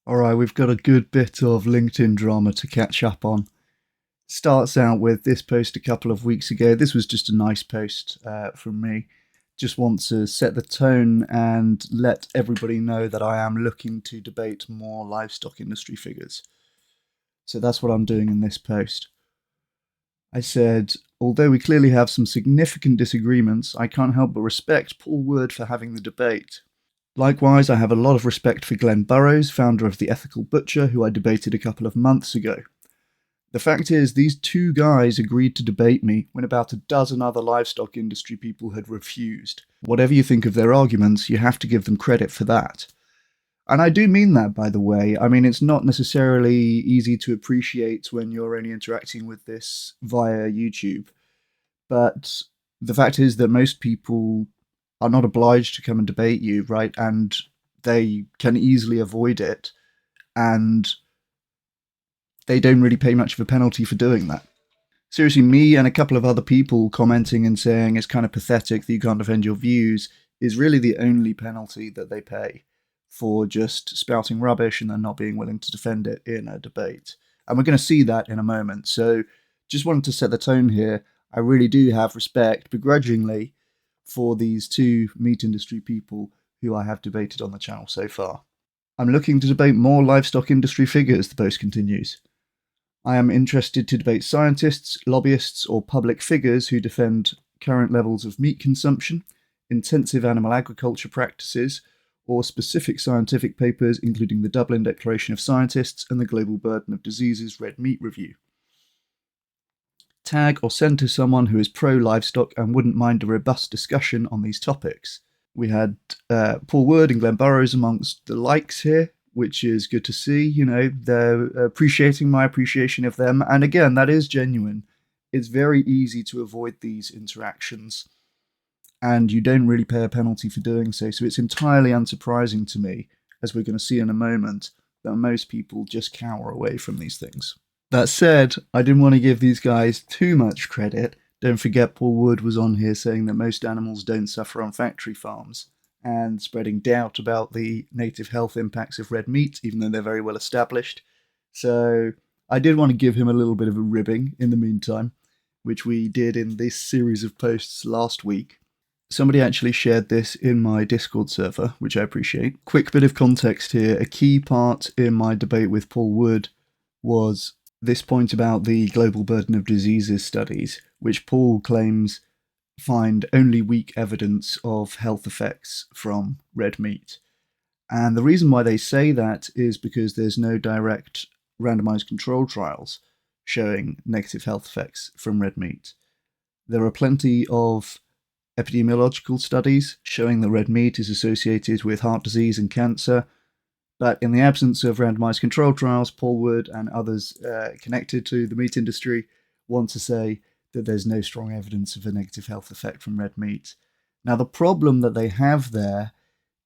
Alright, we've got a good bit of LinkedIn drama to catch up on. Starts out with this post a couple of weeks ago. This was just a nice post from me. Just want to set the tone and let everybody know that I am looking to debate more livestock industry figures. So that's what I'm doing in this post. I said, although we clearly have some significant disagreements, I can't help but respect Paul Wood for having the debate. Likewise, I have a lot of respect for Glenn Burrows, founder of The Ethical Butcher, who I debated a couple of months ago. The fact is, these two guys agreed to debate me when about a dozen other livestock industry people had refused. Whatever you think of their arguments, you have to give them credit for that. And I do mean that, by the way. I mean, it's not necessarily easy to appreciate when you're only interacting with this via YouTube. But the fact is that most people are not obliged to come and debate you, right? And they can easily avoid it. And they don't really pay much of a penalty for doing that. Seriously, me and a couple of other people commenting and saying it's kind of pathetic that you can't defend your views is really the only penalty that they pay for just spouting rubbish and then not being willing to defend it in a debate. And we're going to see that in a moment. So just wanted to set the tone here. I really do have respect, begrudgingly, for these two meat industry people who I have debated on the channel so far. I'm looking to debate more livestock industry figures, the post continues. I am interested to debate scientists, lobbyists, or public figures who defend current levels of meat consumption, intensive animal agriculture practices, or specific scientific papers, including the Dublin Declaration of Scientists and the Global Burden of Diseases Red Meat Review. Tag or send to someone who is pro-livestock and wouldn't mind a robust discussion on these topics. We had Paul Wood and Glenn Burrows amongst the likes here, which is good to see. You know, they're appreciating my appreciation of them. And again, that is genuine. It's very easy to avoid these interactions, and you don't really pay a penalty for doing so. So it's entirely unsurprising to me, as we're going to see in a moment, that most people just cower away from these things. That said, I didn't want to give these guys too much credit. Don't forget Paul Wood was on here saying that most animals don't suffer on factory farms, and spreading doubt about the native health impacts of red meat, even though they're very well established. So I did want to give him a little bit of a ribbing in the meantime, which we did in this series of posts last week. Somebody actually shared this in my Discord server, which I appreciate. Quick bit of context here. A key part in my debate with Paul Wood was this point about the global burden of diseases studies, which Paul claims find only weak evidence of health effects from red meat. And the reason why they say that is because there's no direct randomized control trials showing negative health effects from red meat. There are plenty of epidemiological studies showing that red meat is associated with heart disease and cancer, but in the absence of randomized control trials, Paul Wood and others connected to the meat industry want to say that there's no strong evidence of a negative health effect from red meat. Now, the problem that they have there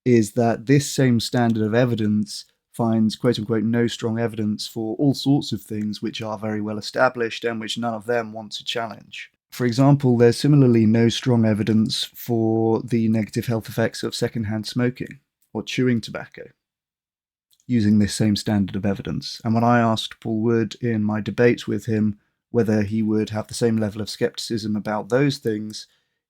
is that this same standard of evidence finds quote-unquote no strong evidence for all sorts of things which are very well established and which none of them want to challenge. For example, there's similarly no strong evidence for the negative health effects of secondhand smoking or chewing tobacco, using this same standard of evidence. And when I asked Paul Wood in my debate with him whether he would have the same level of skepticism about those things,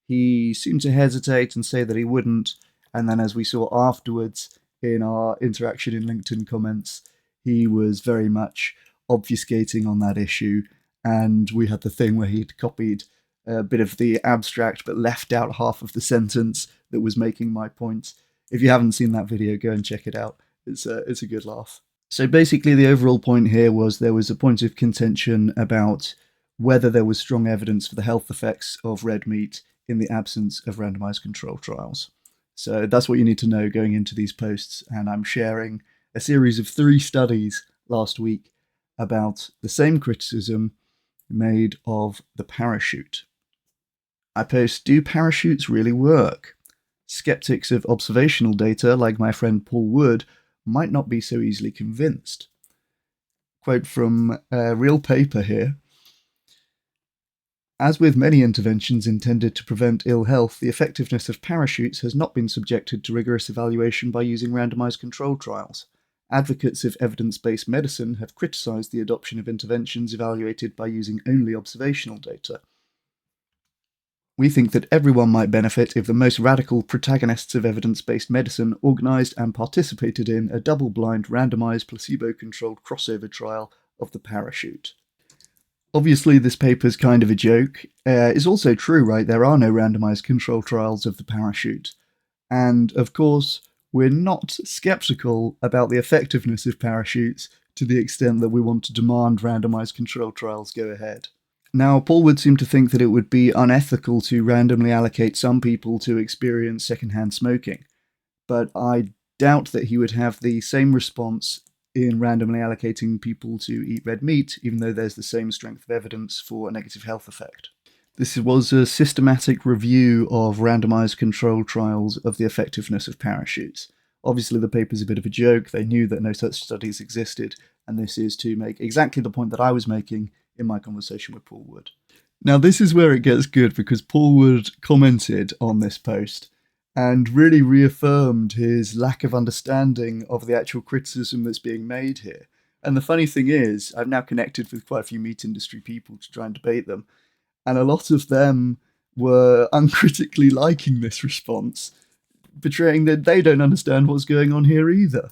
he seemed to hesitate and say that he wouldn't. And then, as we saw afterwards in our interaction in LinkedIn comments, he was very much obfuscating on that issue. And we had the thing where he'd copied a bit of the abstract but left out half of the sentence that was making my point. If you haven't seen that video, go and check it out. It's a good laugh. So basically, the overall point here was there was a point of contention about whether there was strong evidence for the health effects of red meat in the absence of randomized control trials. So that's what you need to know going into these posts, and I'm sharing a series of 3 studies last week about the same criticism made of the parachute. I post, do parachutes really work? Skeptics of observational data, like my friend Paul Wood, might not be so easily convinced. Quote from a real paper here. As with many interventions intended to prevent ill health, the effectiveness of parachutes has not been subjected to rigorous evaluation by using randomized control trials. advocates of evidence-based medicine have criticised the adoption of interventions evaluated by using only observational data. We think that everyone might benefit if the most radical protagonists of evidence-based medicine organised and participated in a double-blind, randomised, placebo-controlled crossover trial of the parachute. Obviously, this paper's kind of a joke. It's also true, right? There are no randomised control trials of the parachute. And, of course, we're not sceptical about the effectiveness of parachutes to the extent that we want to demand randomised control trials go ahead. Now, Paul would seem to think that it would be unethical to randomly allocate some people to experience secondhand smoking, but I doubt that he would have the same response in randomly allocating people to eat red meat, even though there's the same strength of evidence for a negative health effect. This was a systematic review of randomized controlled trials of the effectiveness of parachutes. Obviously, the paper's a bit of a joke. They knew that no such studies existed, and this is to make exactly the point that I was making in my conversation with Paul Wood. Now, this is where it gets good, because Paul Wood commented on this post and really reaffirmed his lack of understanding of the actual criticism that's being made here. And the funny thing is, I've now connected with quite a few meat industry people to try and debate them, and a lot of them were uncritically liking this response, betraying that they don't understand what's going on here either.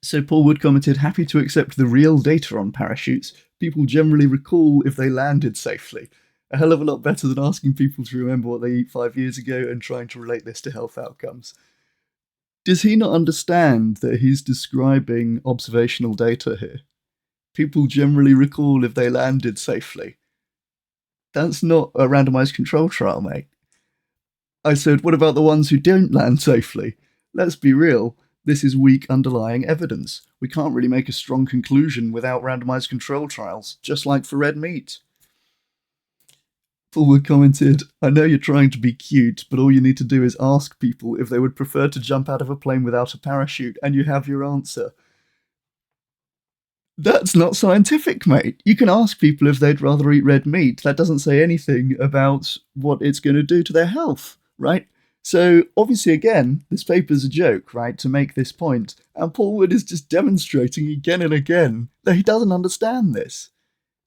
So Paul Wood commented, happy to accept the real data on parachutes. People generally recall if they landed safely. A hell of a lot better than asking people to remember what they ate 5 years ago and trying to relate this to health outcomes. Does he not understand that he's describing observational data here? People generally recall if they landed safely. That's not a randomized control trial, mate. I said, what about the ones who don't land safely? Let's be real. This is weak underlying evidence. We can't really make a strong conclusion without randomized control trials, just like for red meat. Paul Wood commented, I know you're trying to be cute, but all you need to do is ask people if they would prefer to jump out of a plane without a parachute, and you have your answer. That's not scientific, mate. You can ask people if they'd rather eat red meat. That doesn't say anything about what it's going to do to their health, right? So, obviously, again, this paper's a joke, right, to make this point. And Paul Wood is just demonstrating again and again that he doesn't understand this.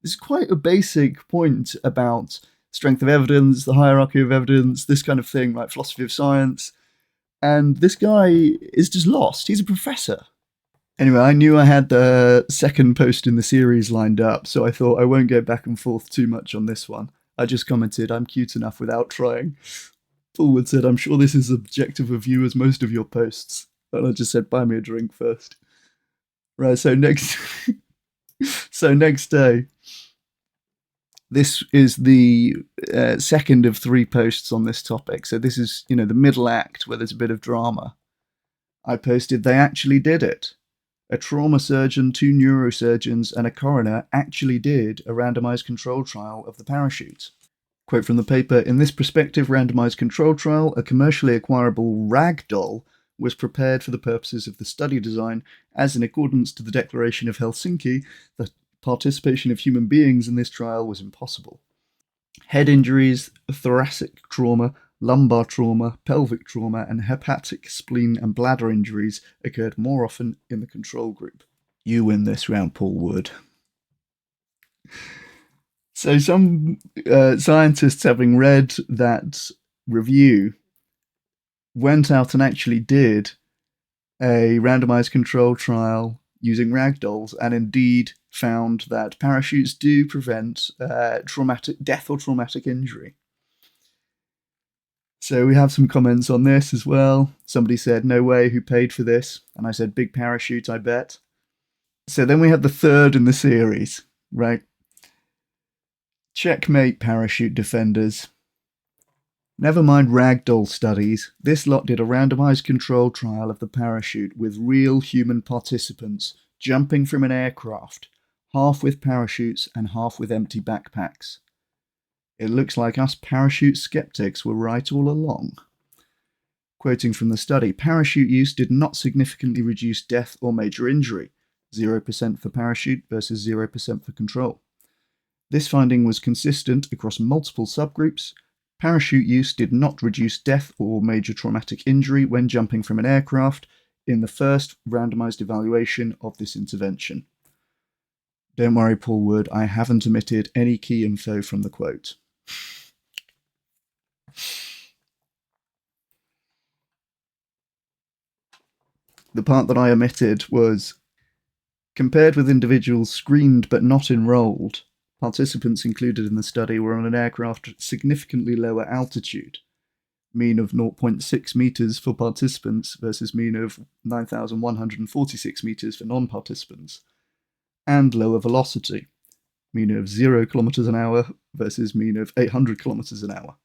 This is quite a basic point about strength of evidence, the hierarchy of evidence, this kind of thing, like philosophy of science. And this guy is just lost. He's a professor. Anyway, I knew I had the second post in the series lined up, so I thought I won't go back and forth too much on this one. I just commented, I'm cute enough without trying. Paul Wood said, I'm sure this is as objective a view as most of your posts. And I just said, buy me a drink first. Right, so next day, this is the second of 3 posts on this topic. So this is, the middle act where there's a bit of drama. I posted, they actually did it. A trauma surgeon, 2 neurosurgeons, and a coroner actually did a randomized control trial of the parachute. Quote from the paper, in this prospective randomized control trial, a commercially acquirable rag doll was prepared for the purposes of the study design, as in accordance to the Declaration of Helsinki, the participation of human beings in this trial was impossible. Head injuries, thoracic trauma, lumbar trauma, pelvic trauma, and hepatic, spleen, and bladder injuries occurred more often in the control group. You win this round, Paul Wood. So some scientists, having read that review, went out and actually did a randomized control trial using ragdolls, and indeed found that parachutes do prevent traumatic death or traumatic injury. So we have some comments on this as well. Somebody said, no way, who paid for this? And I said, big parachute, I bet. So then we have the third in the series, right? Checkmate parachute defenders. Never mind ragdoll studies, this lot did a randomized control trial of the parachute with real human participants jumping from an aircraft, half with parachutes and half with empty backpacks. It looks like us parachute skeptics were right all along. Quoting from the study, parachute use did not significantly reduce death or major injury, 0% for parachute versus 0% for control. This finding was consistent across multiple subgroups. Parachute use did not reduce death or major traumatic injury when jumping from an aircraft. in the first randomized evaluation of this intervention. Don't worry, Paul Wood, I haven't omitted any key info from the quote. The part that I omitted was, compared with individuals screened but not enrolled, participants included in the study were on an aircraft at significantly lower altitude, mean of 0.6 meters for participants versus mean of 9,146 meters for non-participants, and lower velocity, mean of 0 kilometers an hour versus mean of 800 kilometers an hour.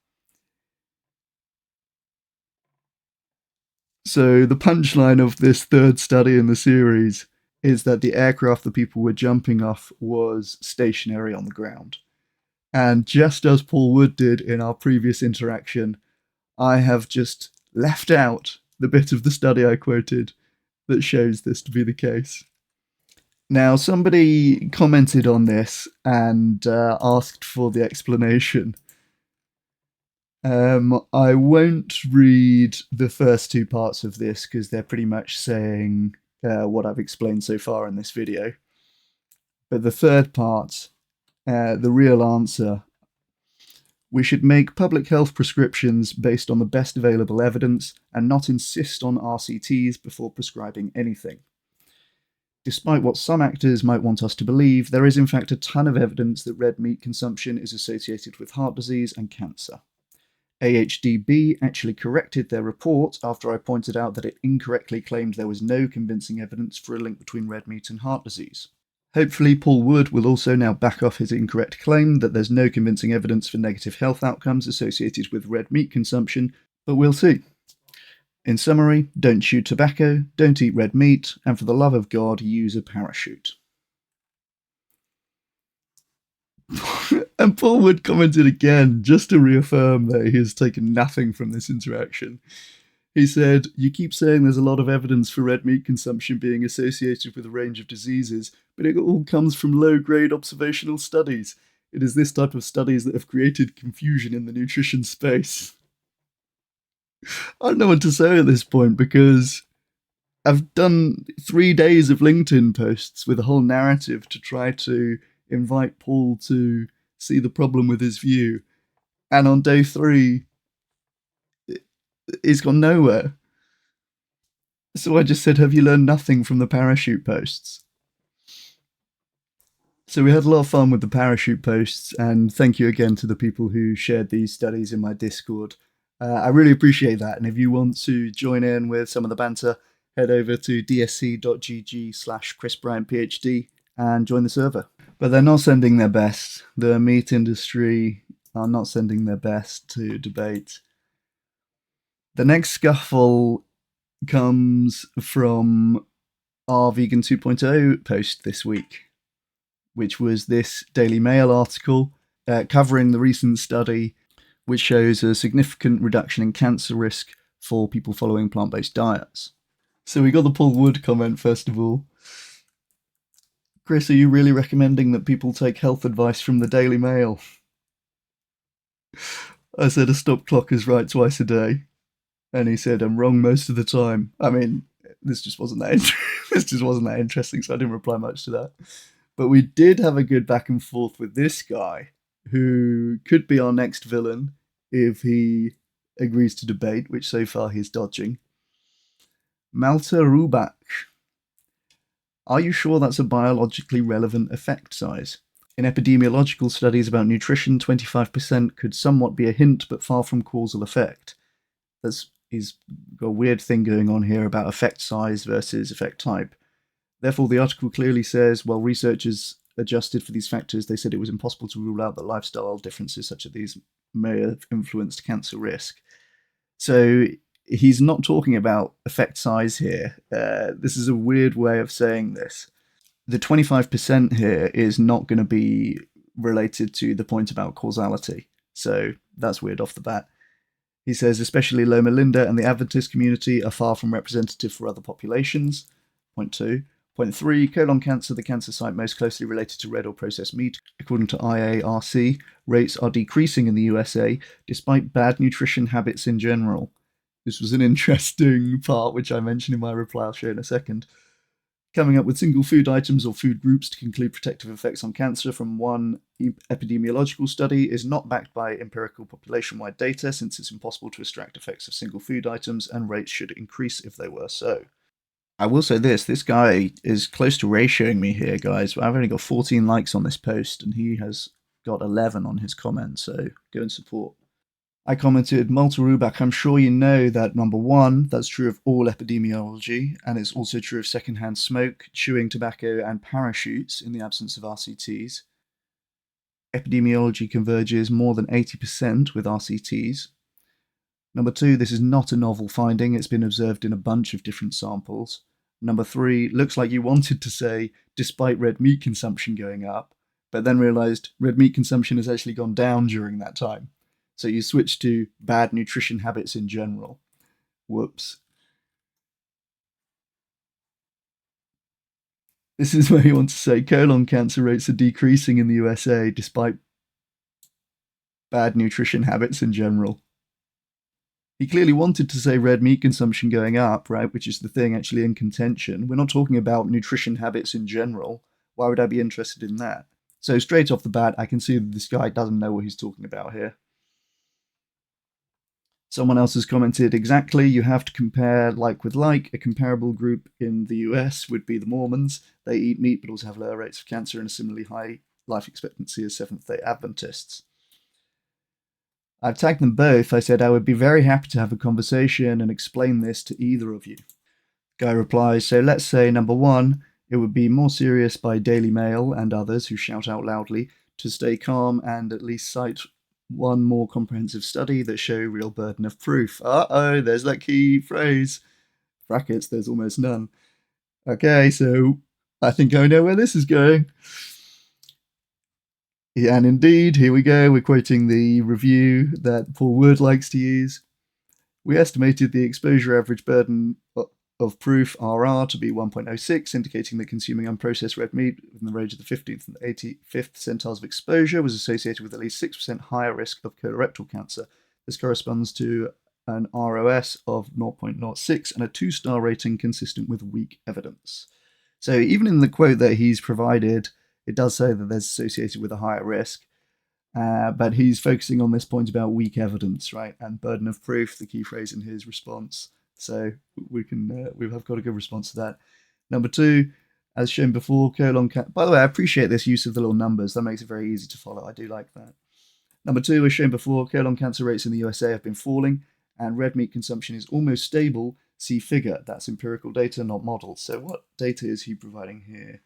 So the punchline of this third study in the series is that the aircraft the people were jumping off was stationary on the ground. And just as Paul Wood did in our previous interaction, I have just left out the bit of the study I quoted that shows this to be the case. Now, somebody commented on this and asked for the explanation. I won't read the first two parts of this because they're pretty much saying what I've explained so far in this video. But the third part, the real answer, we should make public health prescriptions based on the best available evidence and not insist on RCTs before prescribing anything. Despite what some actors might want us to believe, there is in fact a ton of evidence that red meat consumption is associated with heart disease and cancer. AHDB actually corrected their report after I pointed out that it incorrectly claimed there was no convincing evidence for a link between red meat and heart disease. Hopefully, Paul Wood will also now back off his incorrect claim that there's no convincing evidence for negative health outcomes associated with red meat consumption, but we'll see. In summary, don't chew tobacco, don't eat red meat, and for the love of God, use a parachute. And Paul Wood commented again, just to reaffirm that he has taken nothing from this interaction. He said, "You keep saying there's a lot of evidence for red meat consumption being associated with a range of diseases, but it all comes from low-grade observational studies. It is this type of studies that have created confusion in the nutrition space." I don't know what to say at this point because I've done 3 days of LinkedIn posts with a whole narrative to try to invite Paul to see the problem with his view. And on day 3, he's gone nowhere. So I just said, have you learned nothing from the parachute posts? So we had a lot of fun with the parachute posts, and thank you again to the people who shared these studies in my Discord. I really appreciate that, and if you want to join in with some of the banter, head over to dsc.gg/ChrisBryantPhD and join the server. But they're not sending their best. The meat industry are not sending their best to debate. The next scuffle comes from our Vegan 2.0 post this week, which was this Daily Mail article covering the recent study which shows a significant reduction in cancer risk for people following plant-based diets. So we got the Paul Wood comment first of all. Chris, are you really recommending that people take health advice from the Daily Mail? I said a stop clock is right twice a day. And he said, I'm wrong most of the time. I mean, this just wasn't that interesting, so I didn't reply much to that. But we did have a good back and forth with this guy, who could be our next villain if he agrees to debate, which so far he's dodging. Malta Rubach. Are you sure that's a biologically relevant effect size? In epidemiological studies about nutrition, 25% could somewhat be a hint, but far from causal effect. He's got a weird thing going on here about effect size versus effect type. Therefore, the article clearly says, while researchers adjusted for these factors, they said it was impossible to rule out that lifestyle differences such as these may have influenced cancer risk. So he's not talking about effect size here. This is a weird way of saying this. The 25% here is not going to be related to the point about causality. So that's weird off the bat. He says, especially Loma Linda and the Adventist community are far from representative for other populations. Point 2. Point 3, colon cancer, the cancer site most closely related to red or processed meat. According to IARC, rates are decreasing in the USA despite bad nutrition habits in general. This was an interesting part, which I mentioned in my reply. I'll show in a second. Coming up with single food items or food groups to conclude protective effects on cancer from one epidemiological study is not backed by empirical population-wide data, since it's impossible to extract effects of single food items, and rates should increase if they were so. I will say this guy is close to ratioing me here, guys. I've only got 14 likes on this post, and he has got 11 on his comment, so go and support. I commented, Malta Rubak, I'm sure you know that number one, that's true of all epidemiology, and it's also true of secondhand smoke, chewing tobacco, and parachutes in the absence of RCTs. Epidemiology converges more than 80% with RCTs. Number two, this is not a novel finding, it's been observed in a bunch of different samples. Number three, looks like you wanted to say, despite red meat consumption going up, but then realized red meat consumption has actually gone down during that time. So you switch to bad nutrition habits in general. Whoops. This is where you want to say colon cancer rates are decreasing in the USA despite bad nutrition habits in general. He clearly wanted to say red meat consumption going up, right, which is the thing actually in contention. We're not talking about nutrition habits in general. Why would I be interested in that? So straight off the bat, I can see that this guy doesn't know what he's talking about here. Someone else has commented, exactly, you have to compare like with like. A comparable group in the US would be the Mormons. They eat meat but also have lower rates of cancer and a similarly high life expectancy as Seventh-day Adventists. I've tagged them both. I said I would be very happy to have a conversation and explain this to either of you. Guy replies, so let's say number one, it would be more serious by Daily Mail and others who shout out loudly to stay calm and at least cite one more comprehensive study that show real burden of proof. Uh-oh, there's that key phrase. Brackets, there's almost none. Okay, so I think I know where this is going. Yeah, and indeed, here we go. We're quoting the review that Paul Wood likes to use. We estimated the exposure average burden of proof RR to be 1.06, indicating that consuming unprocessed red meat within the range of the 15th and 85th percentiles of exposure was associated with at least 6% higher risk of colorectal cancer. This corresponds to an ROS of 0.06 and a 2-star rating consistent with weak evidence. So even in the quote that he's provided, it does say that there's associated with a higher risk, but he's focusing on this point about weak evidence, right? And burden of proof, the key phrase in his response. So we have got a good response to that. Number two, as shown before, colon cancer. By the way, I appreciate this use of the little numbers. That makes it very easy to follow. I do like that. Number two, as shown before, colon cancer rates in the USA have been falling, and red meat consumption is almost stable. See figure. That's empirical data, not models. So what data is he providing here?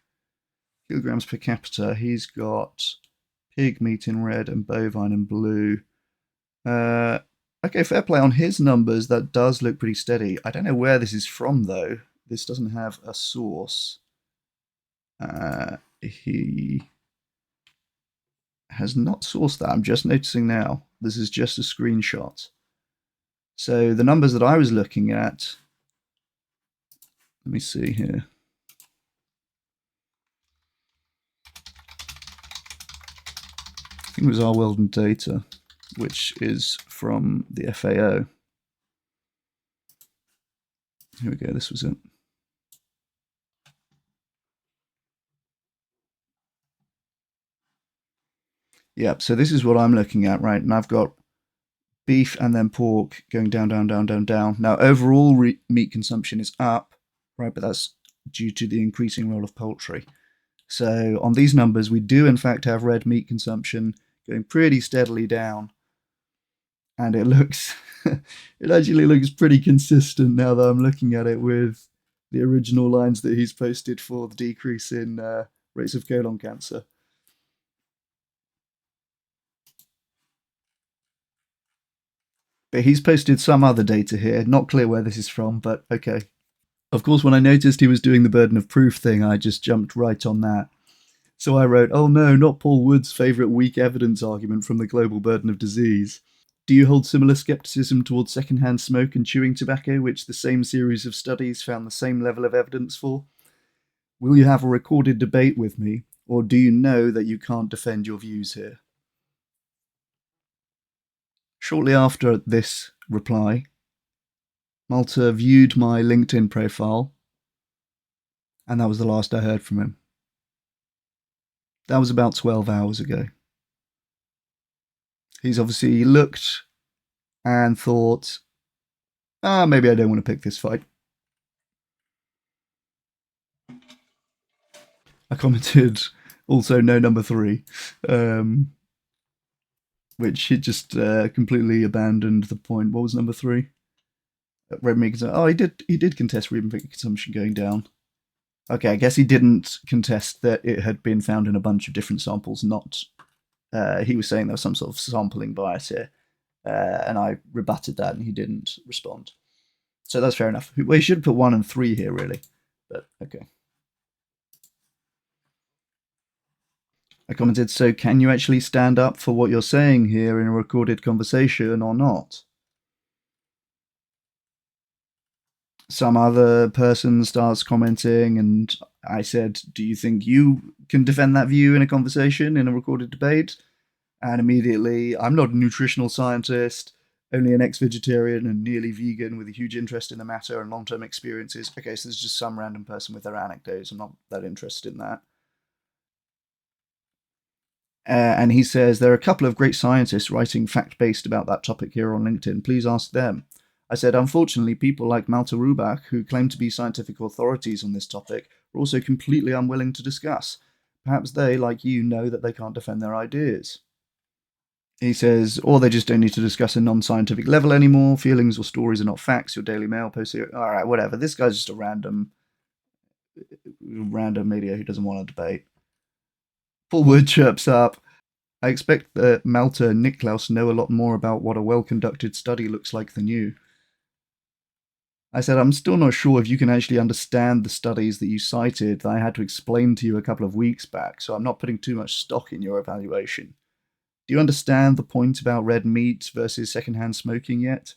Kilograms per capita. He's got pig meat in red and bovine in blue. Okay, fair play on his numbers. That does look pretty steady. I don't know where this is from, though. This doesn't have a source. He has not sourced that. I'm just noticing now. This is just a screenshot. So the numbers that I was looking at, let me see here. I think it was Our World in Data, which is from the FAO. Here we go, this was it. Yep, so this is what I'm looking at, right? And I've got beef and then pork going down, down, down, down, down. Now, overall meat consumption is up, right? But that's due to the increasing role of poultry. So on these numbers, we do in fact have red meat consumption going pretty steadily down. And it looks, it actually looks pretty consistent now that I'm looking at it with the original lines that he's posted for the decrease in rates of colon cancer. But he's posted some other data here, not clear where this is from, but okay. Of course, when I noticed he was doing the burden of proof thing, I just jumped right on that. So I wrote, oh no, not Paul Wood's favourite weak evidence argument from the global burden of disease. Do you hold similar scepticism towards secondhand smoke and chewing tobacco, which the same series of studies found the same level of evidence for? Will you have a recorded debate with me, or do you know that you can't defend your views here? Shortly after this reply, Malta viewed my LinkedIn profile, and that was the last I heard from him. That was about 12 hours ago. He's obviously looked and thought, maybe I don't want to pick this fight. I commented also no number 3, which he just completely abandoned the point. What was number 3? Red meat consumption. Oh, he did contest red meat consumption going down. Okay, I guess he didn't contest that it had been found in a bunch of different samples. Not he was saying there was some sort of sampling bias here, and I rebutted that, and he didn't respond. So that's fair enough. We should put 1 and 3 here, really, but okay. I commented, so can you actually stand up for what you're saying here in a recorded conversation or not? Some other person starts commenting, and I said, do you think you can defend that view in a conversation, in a recorded debate? And immediately, I'm not a nutritional scientist, only an ex-vegetarian and nearly vegan with a huge interest in the matter and long-term experiences. Okay, so there's just some random person with their anecdotes. I'm not that interested in that. And he says, there are a couple of great scientists writing fact-based about that topic here on LinkedIn. Please ask them. I said, unfortunately, people like Malte Rubach, who claim to be scientific authorities on this topic, are also completely unwilling to discuss. Perhaps they, like you, know that they can't defend their ideas. He says, or they just don't need to discuss a non-scientific level anymore. Feelings or stories are not facts. Your Daily Mail post here. All right, whatever. This guy's just a random media who doesn't want to debate. Paul Wood chirps up. I expect that Malte and Niklaus know a lot more about what a well-conducted study looks like than you. I said, I'm still not sure if you can actually understand the studies that you cited that I had to explain to you a couple of weeks back, so I'm not putting too much stock in your evaluation. Do you understand the point about red meat versus secondhand smoking yet?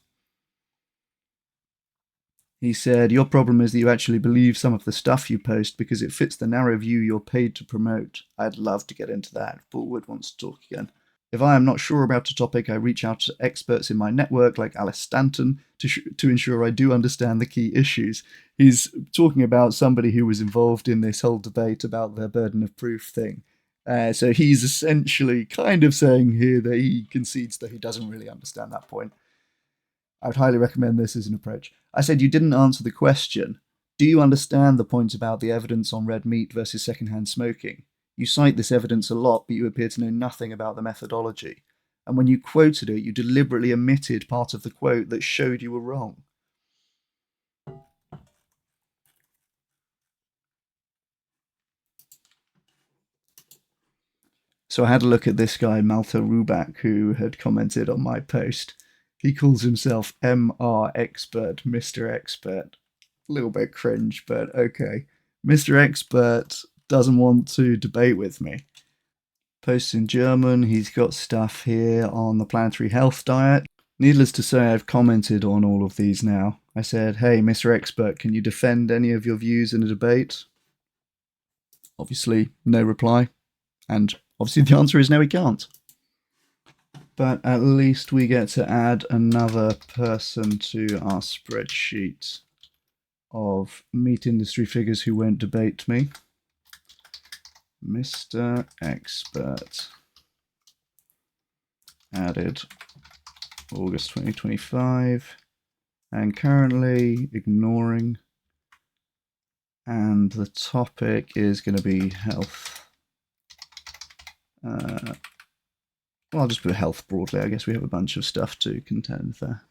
He said, your problem is that you actually believe some of the stuff you post because it fits the narrow view you're paid to promote. I'd love to get into that. Paul Wood wants to talk again. If I am not sure about a topic, I reach out to experts in my network like Alice Stanton to ensure I do understand the key issues. He's talking about somebody who was involved in this whole debate about the burden of proof thing. So he's essentially kind of saying here that he concedes that he doesn't really understand that point. I would highly recommend this as an approach. I said you didn't answer the question. Do you understand the point about the evidence on red meat versus secondhand smoking? You cite this evidence a lot, but you appear to know nothing about the methodology. And when you quoted it, you deliberately omitted part of the quote that showed you were wrong. So I had a look at this guy, Malte Rubach, who had commented on my post. He calls himself MR Expert, Mr. Expert. A little bit cringe, but okay. Mr. Expert doesn't want to debate with me. Posts in German. He's got stuff here on the planetary health diet. Needless to say, I've commented on all of these now. I said, hey, Mr. Expert, can you defend any of your views in a debate? Obviously, no reply. And obviously the answer is no, he can't. But at least we get to add another person to our spreadsheet of meat industry figures who won't debate me. Mr. Expert. Added August 2025. And currently ignoring. And the topic is going to be health. Well, I'll just put health broadly. I guess we have a bunch of stuff to contend there.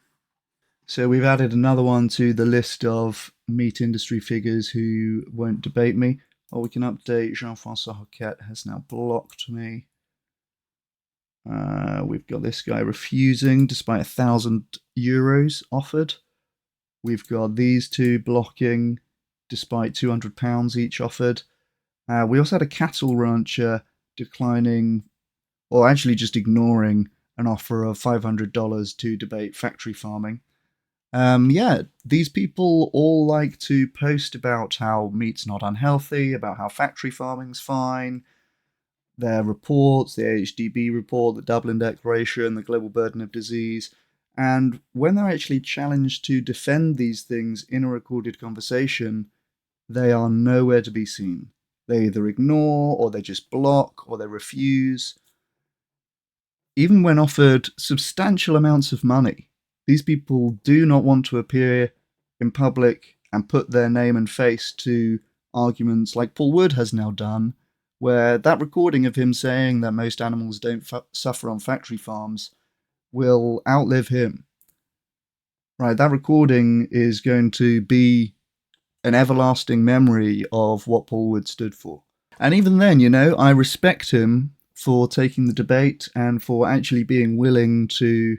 So we've added another one to the list of meat industry figures who won't debate me. Or we can update. Jean-Francois Hoquet has now blocked me. We've got this guy refusing despite €1,000 offered. We've got these two blocking despite £200 each offered. We also had a cattle rancher declining, or actually just ignoring, an offer of $500 to debate factory farming. Yeah, these people all like to post about how meat's not unhealthy, about how factory farming's fine. Their reports, the AHDB report, the Dublin Declaration, the Global Burden of Disease. And when they're actually challenged to defend these things in a recorded conversation, they are nowhere to be seen. They either ignore, or they just block, or they refuse. Even when offered substantial amounts of money, these people do not want to appear in public and put their name and face to arguments like Paul Wood has now done, where that recording of him saying that most animals don't suffer on factory farms will outlive him. Right, that recording is going to be an everlasting memory of what Paul Wood stood for. And even then, I respect him for taking the debate and for actually being willing to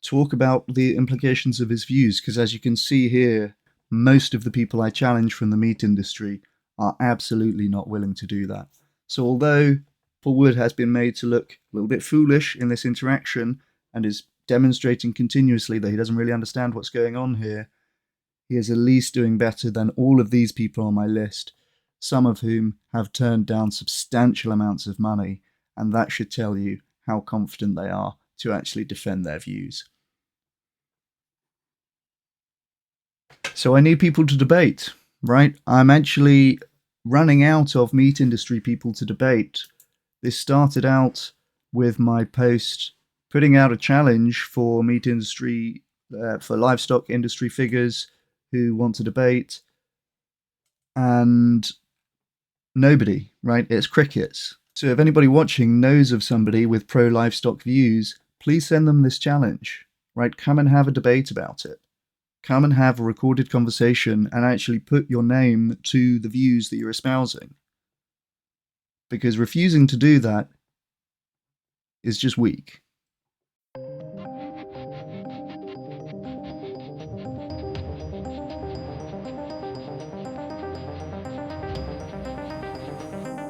talk about the implications of his views, because as you can see here, most of the people I challenge from the meat industry are absolutely not willing to do that. So although Paul Wood has been made to look a little bit foolish in this interaction and is demonstrating continuously that he doesn't really understand what's going on here, he is at least doing better than all of these people on my list, some of whom have turned down substantial amounts of money, and that should tell you how confident they are to actually defend their views. So I need people to debate, right? I'm actually running out of meat industry people to debate. This started out with my post putting out a challenge for meat industry, for livestock industry figures who want to debate, and nobody, right? It's crickets. So if anybody watching knows of somebody with pro-livestock views, please send them this challenge, right? Come and have a debate about it. Come and have a recorded conversation and actually put your name to the views that you're espousing. Because refusing to do that is just weak.